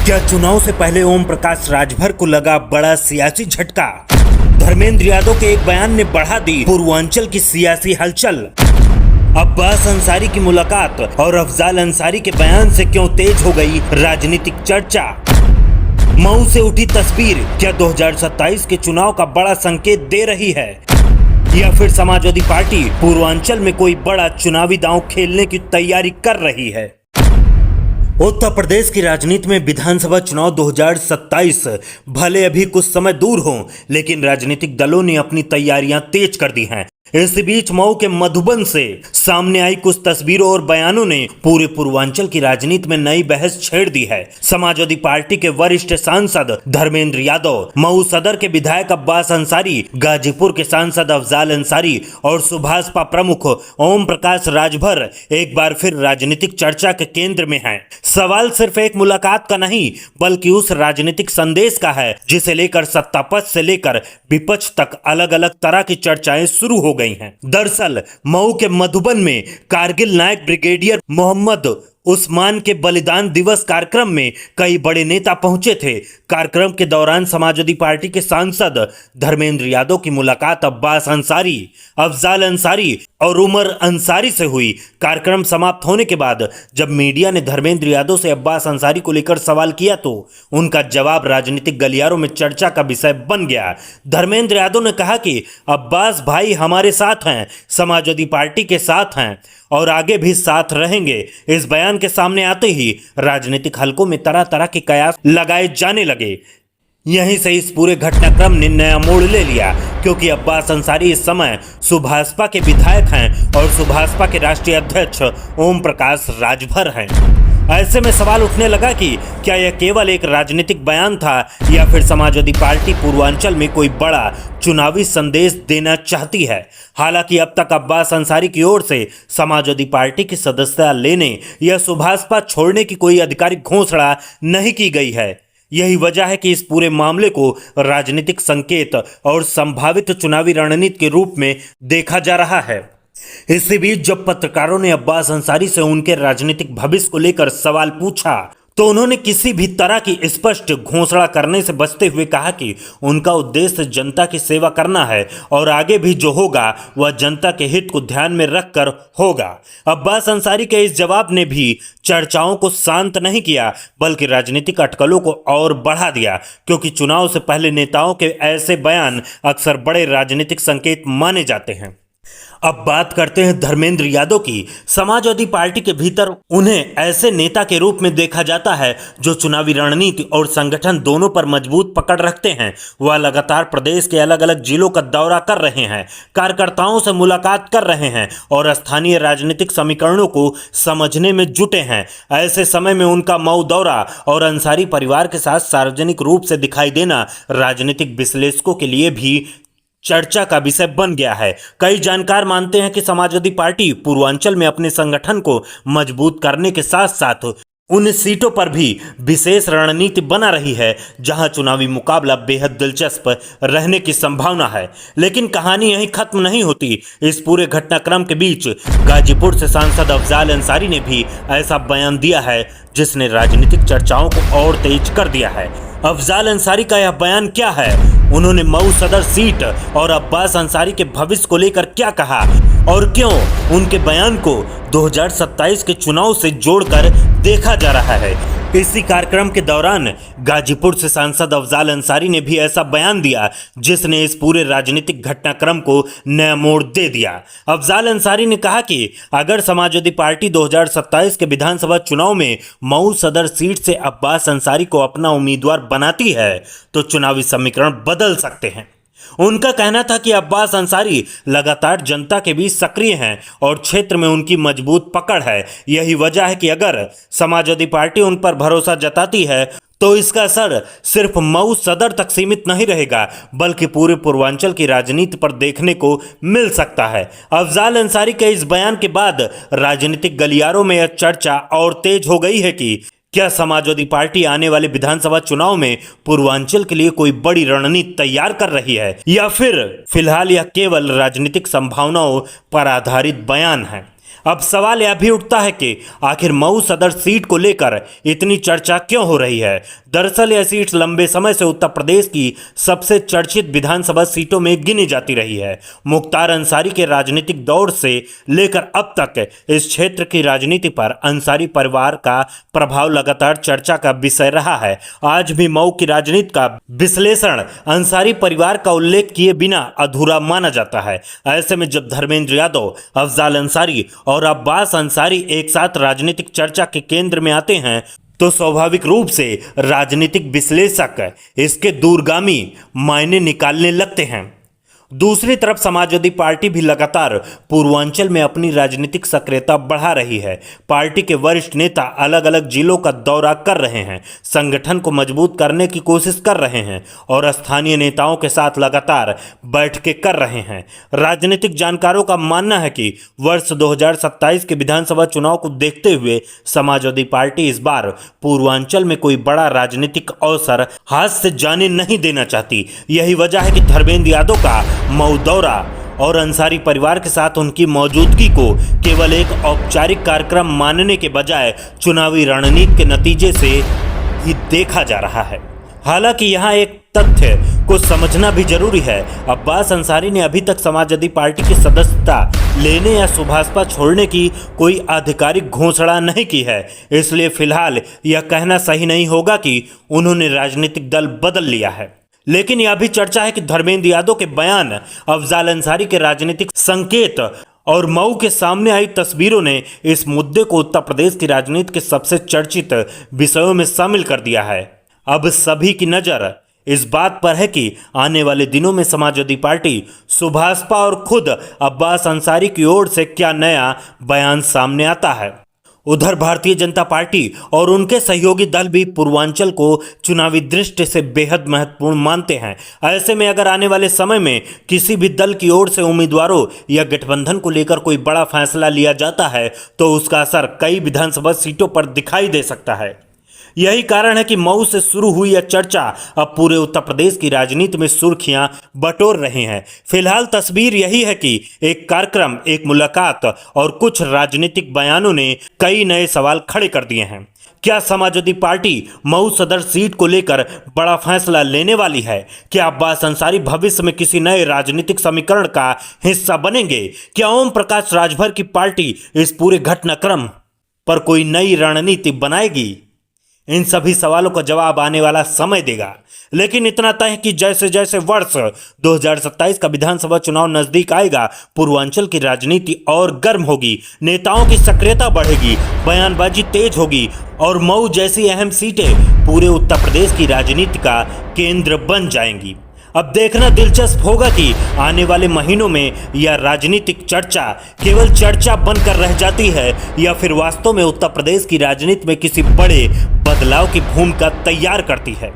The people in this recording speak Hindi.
क्या चुनाव से पहले ओम प्रकाश राजभर को लगा बड़ा सियासी झटका? धर्मेंद्र यादव के एक बयान ने बढ़ा दी पूर्वांचल की सियासी हलचल। अब्बास अंसारी की मुलाकात और अफजाल अंसारी के बयान से क्यों तेज हो गई राजनीतिक चर्चा? मऊ से उठी तस्वीर क्या 2027 के चुनाव का बड़ा संकेत दे रही है, या फिर समाजवादी पार्टी पूर्वांचल में कोई बड़ा चुनावी दांव खेलने की तैयारी कर रही है? उत्तर प्रदेश की राजनीति में विधानसभा चुनाव 2027 भले अभी कुछ समय दूर हों, लेकिन राजनीतिक दलों ने अपनी तैयारियां तेज कर दी हैं। इस बीच मऊ के मधुबन से सामने आई कुछ तस्वीरों और बयानों ने पूरे पूर्वांचल की राजनीति में नई बहस छेड़ दी है। समाजवादी पार्टी के वरिष्ठ सांसद धर्मेंद्र यादव, मऊ सदर के विधायक अब्बास अंसारी, गाजीपुर के सांसद अफजाल अंसारी और सुभाषपा प्रमुख ओम प्रकाश राजभर एक बार फिर राजनीतिक चर्चा के केंद्र में हैं। सवाल सिर्फ एक मुलाकात का नहीं, बल्कि उस राजनीतिक संदेश का है जिसे लेकर सत्ता पक्ष से लेकर विपक्ष तक अलग अलग तरह की चर्चाएं शुरू हो गई हैं। दरअसल मऊ के मधुबन में कारगिल नायक ब्रिगेडियर मोहम्मद उस्मान के बलिदान दिवस कार्यक्रम में कई बड़े नेता पहुंचे थे। कार्यक्रम के दौरान समाजवादी पार्टी के सांसद धर्मेंद्र यादव की मुलाकात अब्बास अंसारी, अफजाल अंसारी और उमर अंसारी से हुई। कार्यक्रम समाप्त होने के बाद जब मीडिया ने धर्मेंद्र यादव से अब्बास अंसारी को लेकर सवाल किया तो उनका जवाब राजनीतिक गलियारों में चर्चा का विषय बन गया। धर्मेंद्र यादव ने कहा कि अब्बास भाई हमारे साथ हैं, समाजवादी पार्टी के साथ हैं और आगे भी साथ रहेंगे। इस बयान के सामने आते ही राजनीतिक हलकों में तरह तरह के कयास लगाए जाने लगे। यहीं से इस पूरे घटनाक्रम ने नया मोड़ ले लिया, क्योंकि अब्बास अंसारी इस समय सुभाषपा के विधायक हैं और सुभाषपा के राष्ट्रीय अध्यक्ष ओम प्रकाश राजभर हैं। ऐसे में सवाल उठने लगा कि क्या यह केवल एक राजनीतिक बयान था या फिर समाजवादी पार्टी पूर्वांचल में कोई बड़ा चुनावी संदेश देना चाहती है। हालांकि अब तक अब्बास अंसारी की ओर से समाजवादी पार्टी की सदस्यता लेने या सुभाषपा छोड़ने की कोई आधिकारिक घोषणा नहीं की गई है। यही वजह है कि इस पूरे मामले को राजनीतिक संकेत और संभावित चुनावी रणनीति के रूप में देखा जा रहा है। इसी बीच जब पत्रकारों ने अब्बास अंसारी से उनके राजनीतिक भविष्य को लेकर सवाल पूछा तो उन्होंने किसी भी तरह की स्पष्ट घोषणा करने से बचते हुए कहा कि उनका उद्देश्य जनता की सेवा करना है और आगे भी जो होगा वह जनता के हित को ध्यान में रखकर होगा। अब्बास अंसारी के इस जवाब ने भी चर्चाओं को शांत नहीं किया, बल्कि राजनीतिक अटकलों को और बढ़ा दिया, क्योंकि चुनाव से पहले नेताओं के ऐसे बयान अक्सर बड़े राजनीतिक संकेत माने जाते हैं। अब बात करते हैं धर्मेंद्र यादव की। समाजवादी पार्टी के भीतर उन्हें ऐसे नेता के रूप में देखा जाता है जो चुनावी रणनीति और संगठन दोनों पर मजबूत पकड़ रखते हैं। वह लगातार प्रदेश के अलग अलग जिलों का दौरा कर रहे हैं, कार्यकर्ताओं से मुलाकात कर रहे हैं और स्थानीय राजनीतिक समीकरणों को समझने में जुटे हैं। ऐसे समय में उनका मऊ दौरा और अंसारी परिवार के साथ सार्वजनिक रूप से दिखाई देना राजनीतिक विश्लेषकों के लिए भी चर्चा का विषय बन गया है। कई जानकार मानते हैं कि समाजवादी पार्टी पूर्वांचल में अपने संगठन को मजबूत करने के साथ साथ उन सीटों पर भी विशेष रणनीति बना रही है जहां चुनावी मुकाबला बेहद दिलचस्प रहने की संभावना है। लेकिन कहानी यहीं खत्म नहीं होती। इस पूरे घटनाक्रम के बीच गाजीपुर से सांसद अफजाल अंसारी ने भी ऐसा बयान दिया है जिसने राजनीतिक चर्चाओं को और तेज कर दिया है। अफजाल अंसारी का यह बयान क्या है, उन्होंने मऊ सदर सीट और अब्बास अंसारी के भविष्य को लेकर क्या कहा और क्यों उनके बयान को 2027 के चुनाव से जोड़कर देखा जा रहा है। इसी कार्यक्रम के दौरान गाजीपुर से सांसद अफजाल अंसारी ने भी ऐसा बयान दिया जिसने इस पूरे राजनीतिक घटनाक्रम को नया मोड़ दे दिया। अफजाल अंसारी ने कहा कि अगर समाजवादी पार्टी 2027 के विधानसभा चुनाव में मऊ सदर सीट से अब्बास अंसारी को अपना उम्मीदवार बनाती है तो चुनावी समीकरण बदल सकते हैं। उनका कहना था कि अब्बास अंसारी लगातार जनता के बीच सक्रिय हैं और क्षेत्र में उनकी मजबूत पकड़ है। यही वजह है कि अगर समाजवादी पार्टी उन पर भरोसा जताती है तो इसका असर सिर्फ मऊ सदर तक सीमित नहीं रहेगा, बल्कि पूरे पूर्वांचल की राजनीति पर देखने को मिल सकता है। अफजाल अंसारी के इस बयान के बाद राजनीतिक गलियारों में यह चर्चा और तेज हो गई है कि क्या समाजवादी पार्टी आने वाले विधानसभा चुनाव में पूर्वांचल के लिए कोई बड़ी रणनीति तैयार कर रही है या फिर फिलहाल यह केवल राजनीतिक संभावनाओं पर आधारित बयान है। अब सवाल यह भी उठता है कि आखिर मऊ सदर सीट को लेकर इतनी चर्चा क्यों हो रही है। दरअसल यह सीट लंबे समय से उत्तर प्रदेश की सबसे चर्चित विधानसभा सीटों में गिनी जाती रही है। मुख्तार अंसारी के राजनीतिक दौर से लेकर अब तक इस क्षेत्र की राजनीति पर अंसारी परिवार का प्रभाव लगातार चर्चा का विषय रहा है। आज भी मऊ की राजनीति का विश्लेषण अंसारी परिवार का उल्लेख किए बिना अधूरा माना जाता है। ऐसे में जब धर्मेंद्र यादव, अफजाल अंसारी और अब्बास अंसारी एक साथ राजनीतिक चर्चा के केंद्र में आते हैं तो स्वाभाविक रूप से राजनीतिक विश्लेषक इसके दूरगामी मायने निकालने लगते हैं। दूसरी तरफ समाजवादी पार्टी भी लगातार पूर्वांचल में अपनी राजनीतिक सक्रियता बढ़ा रही है। पार्टी के वरिष्ठ नेता अलग अलग जिलों का दौरा कर रहे हैं, संगठन को मजबूत करने की कोशिश कर रहे हैं और स्थानीय नेताओं के साथ लगातार बैठकें कर रहे हैं। राजनीतिक जानकारों का मानना है कि वर्ष 2027 के विधानसभा चुनाव को देखते हुए समाजवादी पार्टी इस बार पूर्वांचल में कोई बड़ा राजनीतिक अवसर हाथ से जाने नहीं देना चाहती। यही वजह है कि धर्मेंद्र यादव का मऊ दौरा और अंसारी परिवार के साथ उनकी मौजूदगी को केवल एक औपचारिक कार्यक्रम मानने के बजाय चुनावी रणनीति के नतीजे से ही देखा जा रहा है। हालांकि यहाँ एक तथ्य को समझना भी जरूरी है। अब्बास अंसारी ने अभी तक समाजवादी पार्टी की सदस्यता लेने या सुभाषपा छोड़ने की कोई आधिकारिक घोषणा नहीं की है, इसलिए फिलहाल यह कहना सही नहीं होगा कि उन्होंने राजनीतिक दल बदल लिया है। लेकिन यह भी चर्चा है कि धर्मेंद्र यादव के बयान, अफजाल अंसारी के राजनीतिक संकेत और मऊ के सामने आई तस्वीरों ने इस मुद्दे को उत्तर प्रदेश की राजनीति के सबसे चर्चित विषयों में शामिल कर दिया है। अब सभी की नजर इस बात पर है कि आने वाले दिनों में समाजवादी पार्टी, सुभाषपा और खुद अब्बास अंसारी की ओर से क्या नया बयान सामने आता है। उधर भारतीय जनता पार्टी और उनके सहयोगी दल भी पूर्वांचल को चुनावी दृष्टि से बेहद महत्वपूर्ण मानते हैं। ऐसे में अगर आने वाले समय में किसी भी दल की ओर से उम्मीदवारों या गठबंधन को लेकर कोई बड़ा फैसला लिया जाता है तो उसका असर कई विधानसभा सीटों पर दिखाई दे सकता है। यही कारण है कि मऊ से शुरू हुई यह चर्चा अब पूरे उत्तर प्रदेश की राजनीति में सुर्खियां बटोर रहे हैं। फिलहाल तस्वीर यही है कि एक कार्यक्रम, एक मुलाकात और कुछ राजनीतिक बयानों ने कई नए सवाल खड़े कर दिए हैं। क्या समाजवादी पार्टी मऊ सदर सीट को लेकर बड़ा फैसला लेने वाली है? क्या अब्बास अंसारी भविष्य में किसी नए राजनीतिक समीकरण का हिस्सा बनेंगे? क्या ओम प्रकाश राजभर की पार्टी इस पूरे घटनाक्रम पर कोई नई रणनीति बनाएगी? इन सभी सवालों का जवाब आने वाला समय देगा। लेकिन इतना तय है कि जैसे जैसे वर्ष 2027 का विधानसभा चुनाव नजदीक आएगा, पूर्वांचल की राजनीति और गर्म होगी, नेताओं की सक्रियता बढ़ेगी, बयानबाजी तेज होगी और मऊ जैसी अहम सीटें पूरे उत्तर प्रदेश की राजनीति का केंद्र बन जाएंगी। अब देखना दिलचस्प होगा कि आने वाले महीनों में यह राजनीतिक चर्चा केवल चर्चा बनकर रह जाती है या फिर वास्तव में उत्तर प्रदेश की राजनीति में किसी बड़े बदलाव की भूमिका तैयार करती है।